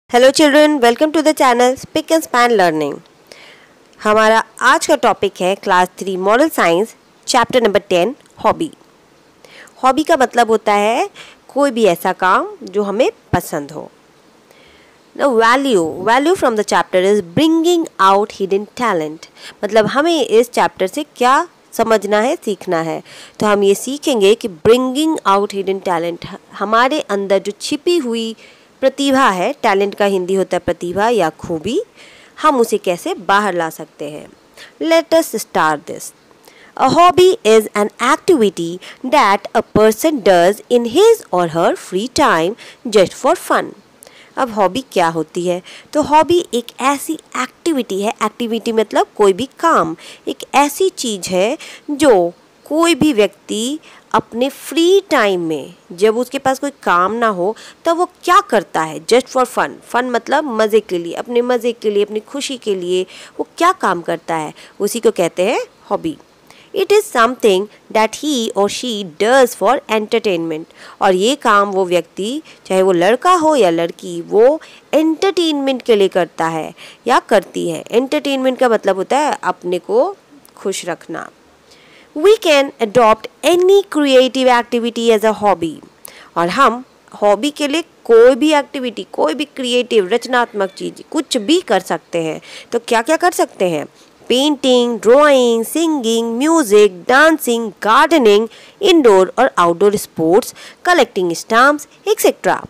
Hello children, welcome to the channel speak and span learning. हमारा आज का topic है class 3 moral science chapter number 10 hobby. Hobby का मतलब होता है कोई भी ऐसा काम जो हमें पसंद हो। The value from the chapter is bringing out hidden talent. मतलब हमें इस चैप्टर से क्या समझना है, सीखना है। तो हम ये सीखेंगे कि ब्रिंगिंग आउट हिडन टैलेंट, हमारे अंदर जो छिपी हुई प्रतिभा है, टैलेंट का हिंदी होता है प्रतिभा या खूबी, हम उसे कैसे बाहर ला सकते हैं। Let us start this. A hobby is an activity that a person does in his or her free time just for fun. अब हॉबी क्या होती है? तो हॉबी एक ऐसी एक्टिविटी है, एक्टिविटी मतलब कोई भी काम, एक ऐसी चीज़ है जो कोई भी व्यक्ति अपने फ्री टाइम में, जब उसके पास कोई काम ना हो, तब वो क्या करता है? Just for fun. फन मतलब मज़े के लिए, अपने मज़े के लिए, अपनी खुशी के लिए वो क्या काम करता है, उसी को कहते हैं hobby. It is something that he और शी डज फॉर एंटरटेनमेंट। और ये काम वो व्यक्ति, चाहे वो लड़का हो या लड़की, वो एंटरटेनमेंट के लिए करता है या करती है। एंटरटेनमेंट का मतलब होता है अपने को खुश रखना। We can adopt any creative activity as a hobby. और हम हॉबी के लिए कोई भी एक्टिविटी, कोई भी क्रिएटिव रचनात्मक चीज़ कुछ भी कर सकते हैं। तो क्या क्या कर सकते हैं? Painting, drawing, singing, music, dancing, gardening, indoor और outdoor sports, collecting stamps etcetera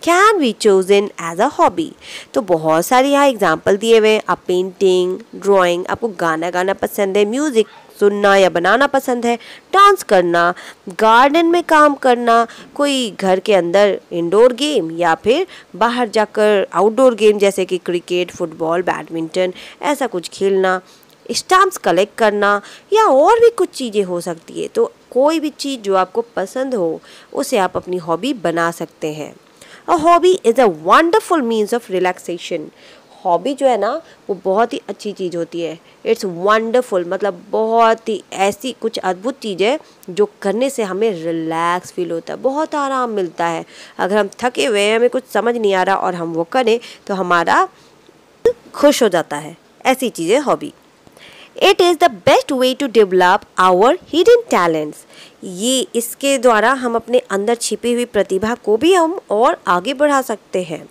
can be chosen as a hobby. तो बहुत सारे यहाँ एग्जाम्पल दिए हुए हैं। आप पेंटिंग, ड्राइंग, आपको गाना गाना पसंद है, म्यूज़िक सुनना या बनाना पसंद है, डांस करना, गार्डन में काम करना, कोई घर के अंदर इंडोर गेम या फिर बाहर जाकर आउटडोर गेम जैसे कि क्रिकेट, फुटबॉल, बैडमिंटन, ऐसा कुछ खेलना, स्टैम्प्स कलेक्ट करना या और भी कुछ चीज़ें हो सकती है। तो कोई भी चीज़ जो आपको पसंद हो उसे आप अपनी हॉबी बना सकते हैं। A hobby is a wonderful means of relaxation. Hobby जो है ना वो बहुत ही अच्छी चीज़ होती है। इट्स वंडरफुल मतलब बहुत ही ऐसी कुछ अद्भुत चीज़ है जो करने से हमें रिलैक्स फील होता है, बहुत आराम मिलता है। अगर हम थके हुए हैं, हमें कुछ समझ नहीं आ रहा और हम वो करें तो हमारा खुश हो जाता है। ऐसी चीज़ है hobby. It is the best way to develop our hidden talents. ये इसके द्वारा हम अपने अंदर छिपी हुई प्रतिभा को भी हम और आगे बढ़ा सकते हैं।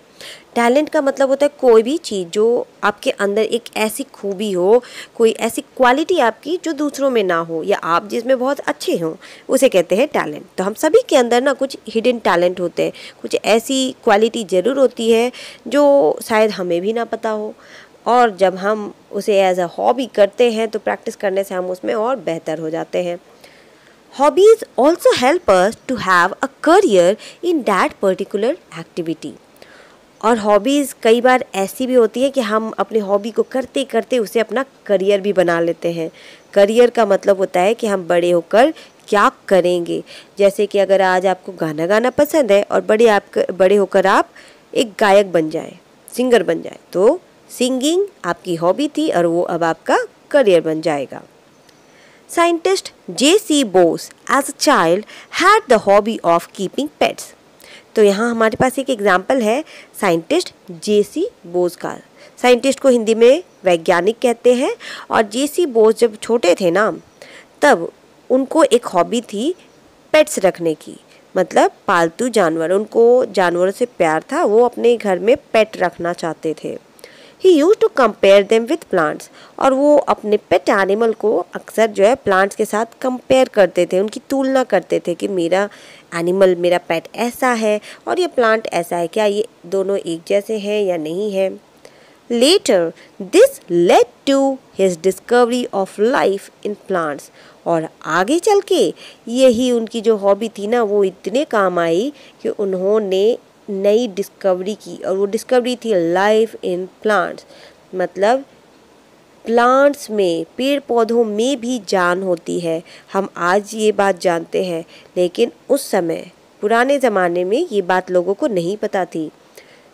टैलेंट का मतलब होता है कोई भी चीज़ जो आपके अंदर एक ऐसी खूबी हो, कोई ऐसी क्वालिटी आपकी जो दूसरों में ना हो या आप जिसमें बहुत अच्छे हों, उसे कहते हैं टैलेंट। तो हम सभी के अंदर ना कुछ हिडन टैलेंट होते हैं, कुछ ऐसी क्वालिटी ज़रूर होती है जो शायद हमें भी ना पता हो, और जब हम उसे एज अ हॉबी करते हैं तो प्रैक्टिस करने से हम उसमें और बेहतर हो जाते हैं। Hobbies also help us to have a career in that particular activity. और हॉबीज़ कई बार ऐसी भी होती है कि हम अपनी हॉबी को करते करते उसे अपना करियर भी बना लेते हैं। करियर का मतलब होता है कि हम बड़े होकर क्या करेंगे। जैसे कि अगर आज आपको गाना गाना पसंद है और बड़े होकर आप एक गायक बन जाएं, सिंगर बन जाएं, तो सिंगिंग आपकी हॉबी थी और वो अब आपका करियर बन जाएगा। Scientist J.C. Bose as a child had the hobby of keeping pets. तो यहाँ हमारे पास एक एग्जाम्पल है साइंटिस्ट J.C. बोस का। साइंटिस्ट को हिंदी में वैज्ञानिक कहते हैं। और J.C. बोस जब छोटे थे ना, तब उनको एक हॉबी थी पेट्स रखने की, मतलब पालतू जानवर। उनको जानवरों से प्यार था, वो अपने घर में पेट रखना चाहते थे। He used to compare them with plants. और वो अपने पेट एनिमल को अक्सर जो है प्लांट्स के साथ कंपेयर करते थे, उनकी तुलना करते थे कि मेरा एनिमल, मेरा पेट ऐसा है और ये प्लांट ऐसा है, क्या ये दोनों एक जैसे हैं या नहीं है। Later, this led to his discovery of life in plants. और आगे चल के यही उनकी जो हॉबी थी ना, वो इतने काम आई कि उन्होंने नई डिस्कवरी की, और वो डिस्कवरी थी लाइफ इन प्लांट्स। मतलब प्लांट्स में, पेड़ पौधों में भी जान होती है। हम आज ये बात जानते हैं, लेकिन उस समय पुराने ज़माने में ये बात लोगों को नहीं पता थी।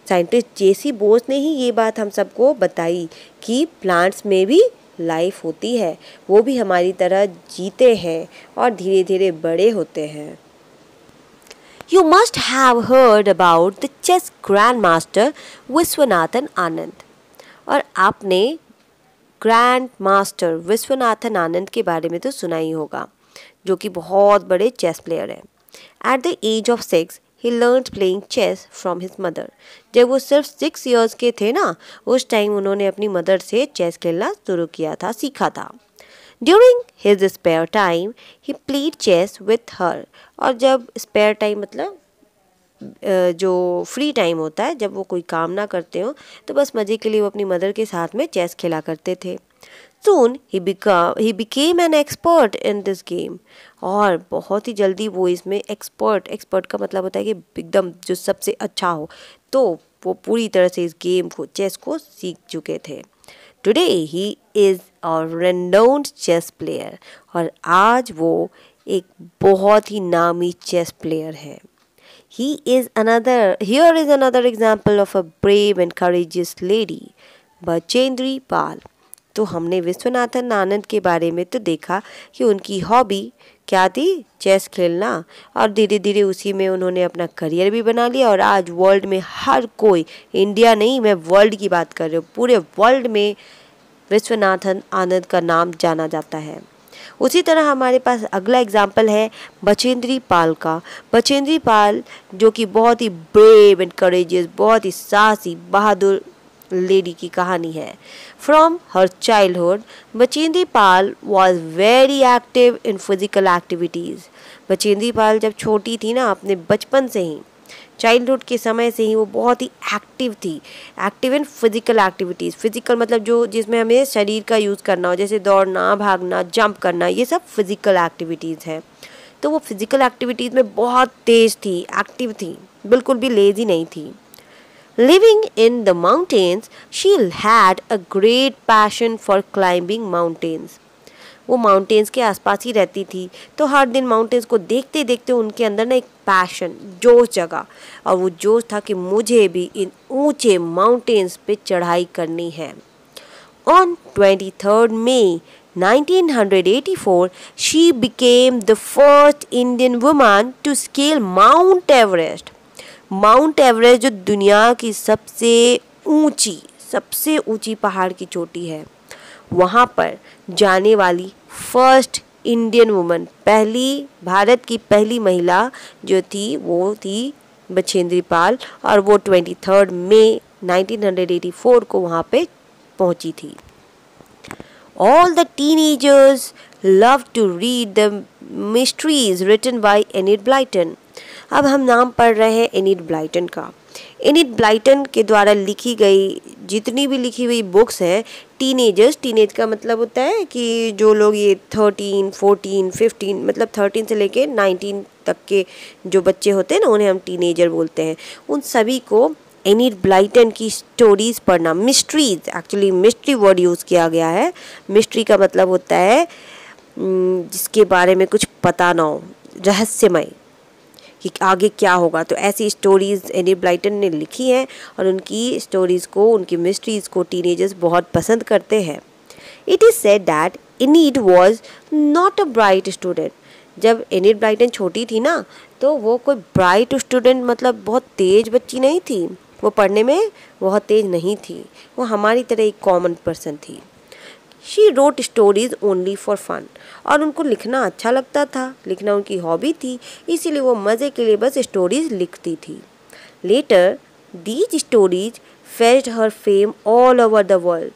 Scientist J.C. बोस ने ही ये बात हम सबको बताई कि प्लांट्स में भी लाइफ होती है, वो भी हमारी तरह जीते हैं और धीरे धीरे बड़े होते हैं। You must have heard about the chess grandmaster Viswanathan Anand. और आपने ग्रैंड मास्टर विश्वनाथन आनंद के बारे में तो सुना ही होगा, जो कि बहुत बड़े चेस प्लेयर हैं। At the age of 6 he learn playing chess from his mother. जब वो सिर्फ 6 ईयर्स के थे ना, उस टाइम उन्होंने अपनी मदर से चेस खेलना शुरू किया था, सीखा था। During his spare time he played chess with her. और जब स्पेयर टाइम मतलब जो फ्री टाइम होता है, जब वो कोई काम ना करते हो तो बस मज़े के लिए वो अपनी मदर के साथ में चेस खेला करते थे। Soon he became an expert in this game। और बहुत ही जल्दी वो इसमें एक्सपर्ट का मतलब होता है कि एकदम जो सबसे अच्छा हो, तो वो पूरी तरह से इस गेम को, चेस को सीख चुके थे। Today he is a renowned chess player। और आज वो एक बहुत ही नामी चेस प्लेयर है। Here is another example of a brave and courageous lady, Bachendri Pal. तो हमने विश्वनाथन आनंद के बारे में तो देखा कि उनकी हॉबी क्या थी, चेस खेलना, और धीरे धीरे उसी में उन्होंने अपना करियर भी बना लिया। और आज वर्ल्ड में हर कोई, इंडिया नहीं, मैं वर्ल्ड की बात कर रही हूँ, पूरे वर्ल्ड में विश्वनाथन आनंद का नाम जाना जाता है। उसी तरह हमारे पास अगला एग्जाम्पल है बचेंद्री पाल का। बचेंद्री पाल जो कि बहुत ही ब्रेव एंड करेजियस, बहुत ही साहसी बहादुर लेडी की कहानी है। From her childhood Bachendri Pal was very active in physical activities. Bachendri Pal जब छोटी थी ना, अपने बचपन से ही, चाइल्डहुड के समय से ही वो बहुत ही एक्टिव थी। Active in physical activities. Physical मतलब जो जिसमें हमें शरीर का यूज़ करना हो, जैसे दौड़ना, भागना, जंप करना, ये सब फिजिकल एक्टिविटीज़ हैं। तो वो फिजिकल एक्टिविटीज़ में बहुत तेज़ थी, एक्टिव थी, बिल्कुल भी लेज़ी नहीं थी। Living in the mountains, she had a great passion for climbing mountains। वो माउंटेन्स के आसपास ही रहती थी, तो हर दिन माउंटेन्स को देखते देखते उनके अंदर ना एक पैशन, जोश जगा। और वो जोश था कि मुझे भी इन ऊंचे माउंटेन्स पे चढ़ाई करनी है। On 23rd May 1984, she became the first Indian woman to scale Mount Everest। Mount Everest जो दुनिया की सबसे ऊंची पहाड़ की चोटी है, वहाँ पर जाने वाली फर्स्ट इंडियन वुमन, पहली भारत की पहली महिला जो थी वो थी बचेंद्री पाल। और वो 23 मई 1984 को वहाँ पे पहुँची थी। All the teenagers love to read the mysteries written by Enid Blyton। अब हम नाम पढ़ रहे हैं एनिड ब्लाइटन का। एनिड ब्लाइटन के द्वारा लिखी गई जितनी भी लिखी हुई बुक्स हैं, टीनेज का मतलब होता है कि जो लोग ये 13, 14, 15 मतलब 13 से लेके 19 तक के जो बच्चे होते हैं ना, उन्हें हम टीनेजर बोलते हैं। उन सभी को एनिड ब्लाइटन की स्टोरीज़ पढ़ना, mysteries, actually mystery word use किया गया है। मिस्ट्री का मतलब होता है जिसके बारे में कुछ पता ना हो, रहस्यमय, कि आगे क्या होगा। तो ऐसी स्टोरीज़ एनिड ब्लाइटन ने लिखी हैं और उनकी स्टोरीज़ को, उनकी मिस्ट्रीज़ को टीनेजर्स बहुत पसंद करते हैं। It is said that Enid was not a bright student. जब एनिड ब्लाइटन छोटी थी ना, तो वो कोई ब्राइट स्टूडेंट मतलब बहुत तेज़ बच्ची नहीं थी, वो पढ़ने में बहुत तेज़ नहीं थी, वो हमारी तरह एक कॉमन पर्सन थी। She wrote stories only for fun. और उनको लिखना अच्छा लगता था, लिखना उनकी हॉबी थी, इसीलिए वो मज़े के लिए बस स्टोरीज लिखती थी। Later these stories fetched her fame all over the world.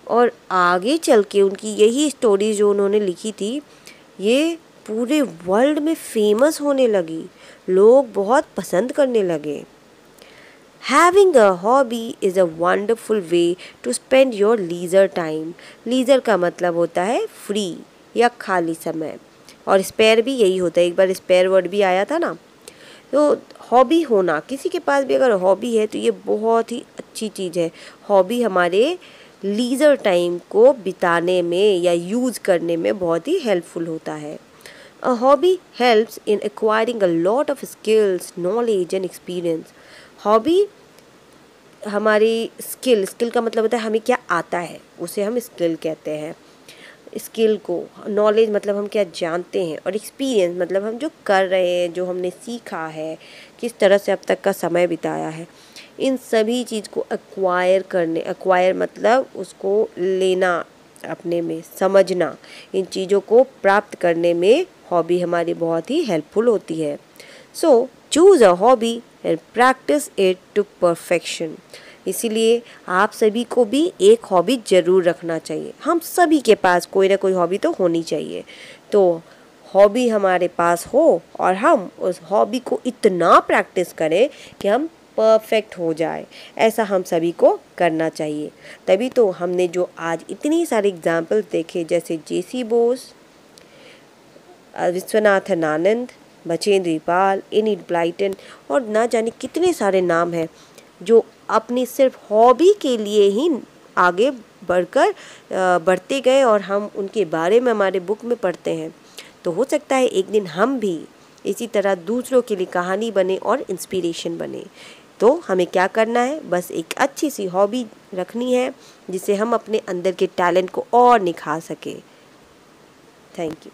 और आगे चल के उनकी यही स्टोरीज जो उन्होंने लिखी थी, ये पूरे वर्ल्ड में फेमस होने लगी, लोग बहुत पसंद करने लगे। Having a hobby is a wonderful way to spend your leisure time। Leisure का मतलब होता है फ्री या खाली समय, और स्पेयर भी यही होता है, एक बार स्पेयर वर्ड भी आया था ना। तो हॉबी होना, किसी के पास भी अगर हॉबी है तो ये बहुत ही अच्छी चीज़ है। हॉबी हमारे लीजर टाइम को बिताने में या यूज़ करने में बहुत ही हेल्पफुल होता है। A hobby helps in acquiring a lot of skills, knowledge and experience। Hobby हमारी स्किल का मतलब होता है हमें क्या आता है, उसे हम स्किल कहते हैं। स्किल को, नॉलेज मतलब हम क्या जानते हैं, और एक्सपीरियंस मतलब हम जो कर रहे हैं, जो हमने सीखा है, किस तरह से अब तक का समय बिताया है, इन सभी चीज़ को एक्वायर मतलब उसको लेना, अपने में समझना, इन चीज़ों को प्राप्त करने में हॉबी हमारी बहुत ही हेल्पफुल होती है। So choose a hobby and practice it to perfection. इसीलिए आप सभी को भी एक हॉबी ज़रूर रखना चाहिए। हम सभी के पास कोई ना कोई हॉबी तो होनी चाहिए। तो हॉबी हमारे पास हो और हम उस हॉबी को इतना प्रैक्टिस करें कि हम परफेक्ट हो जाए, ऐसा हम सभी को करना चाहिए। तभी तो हमने जो आज इतनी सारी एग्जाम्पल्स देखे, जैसे जेसी बोस, विश्वनाथन आनंद, बचेंद्री पाल, एनिड ब्लाइटन और ना जाने कितने सारे नाम हैं जो अपनी सिर्फ हॉबी के लिए ही आगे बढ़ते गए और हम उनके बारे में हमारे बुक में पढ़ते हैं। तो हो सकता है एक दिन हम भी इसी तरह दूसरों के लिए कहानी बने और इंस्पिरेशन बने। तो हमें क्या करना है, बस एक अच्छी सी हॉबी रखनी है जिससे हम अपने अंदर के टैलेंट को और निखार सके। Thank you.